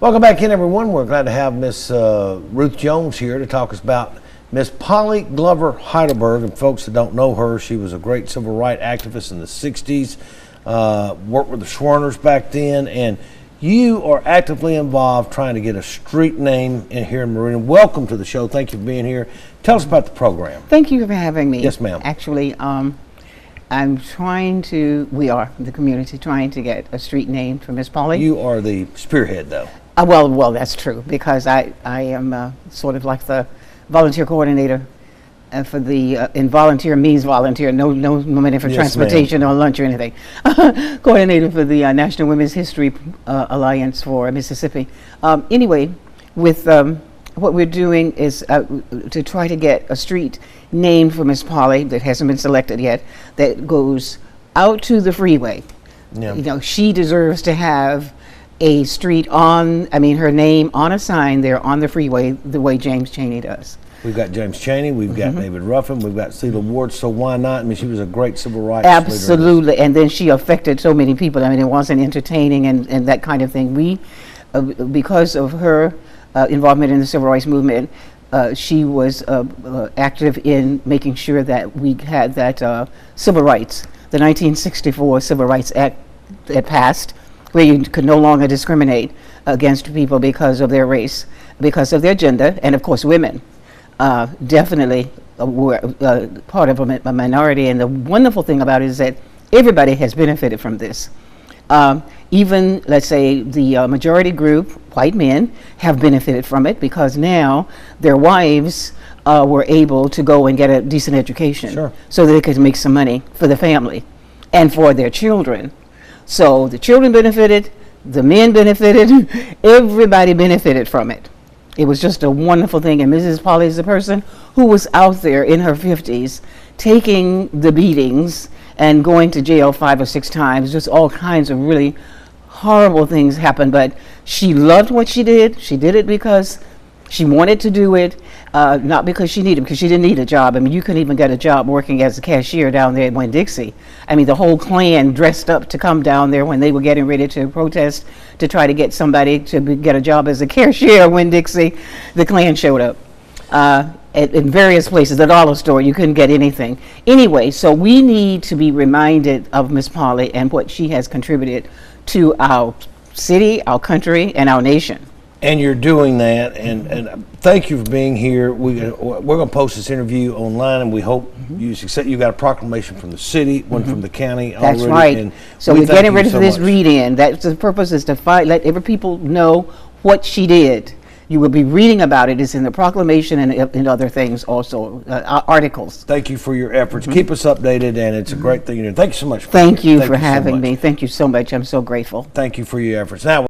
Welcome back in, everyone. We're glad to have Miss Ruth Jones here to talk us about Miss Polly Glover Heidelberg. And folks that don't know her, she was a great civil rights activist in the 60s, worked with the Schwerners back then, and you are actively involved trying to get a street name in here in Meridian. Welcome to the show. Thank you for being here. Tell us about the program. Thank you for having me. Yes, ma'am. Actually, we are, the community, trying to get a street name for Miss Polly. You are the spearhead, though. Well, that's true, because I am sort of like the volunteer coordinator for the, and volunteer means volunteer, no money for transportation or lunch or anything. Coordinator for the National Women's History Alliance for Mississippi. Anyway, with what we're doing is to try to get a street named for Miss Polly that hasn't been selected yet, that goes out to the freeway. Yeah. You know, she deserves to have a street her name on a sign there on the freeway, the way James Chaney does. We've got James Chaney, we've got David Ruffin, we've got Celia Ward, so why not? I mean, she was a great civil rights leader. Absolutely, and then she affected so many people. I mean, it wasn't entertaining and that kind of thing. We, because of her involvement in the civil rights movement, she was active in making sure that we had that civil rights, the 1964 Civil Rights Act that passed, where you could no longer discriminate against people because of their race, because of their gender, and of course women definitely were part of a minority. And the wonderful thing about it is that everybody has benefited from this. Even, let's say, the majority group, white men, have benefited from it because now their wives were able to go and get a decent education. Sure. So they could make some money for the family and for their children. So the children benefited, the men benefited, everybody benefited from it. It was just a wonderful thing. And Mrs. Polly is a person who was out there in her 50s taking the beatings and going to jail 5 or 6 times. Just all kinds of really horrible things happened. But she loved what she did. She did it because she wanted to do it, not because she needed it, because she didn't need a job. I mean, you couldn't even get a job working as a cashier down there at Winn-Dixie. I mean, the whole Klan dressed up to come down there when they were getting ready to protest to try to get somebody to get a job as a cashier at Winn-Dixie. The Klan showed up in various places. The dollar store, you couldn't get anything. Anyway, so we need to be reminded of Miss Polly and what she has contributed to our city, our country, and our nation. And you're doing that, and thank you for being here. We're going to post this interview online, and we hope you succeed. You got a proclamation from the city, one from the county. That's already, right. And so we're getting rid of this much. read-in. That's the purpose, is to let every people know what she did. You will be reading about it. It's in the proclamation and in other things also, articles. Thank you for your efforts. Keep us updated, and it's a great thing you're doing. Thank you so much. Thank you for having me. Thank you so much. I'm so grateful. Thank you for your efforts. Now.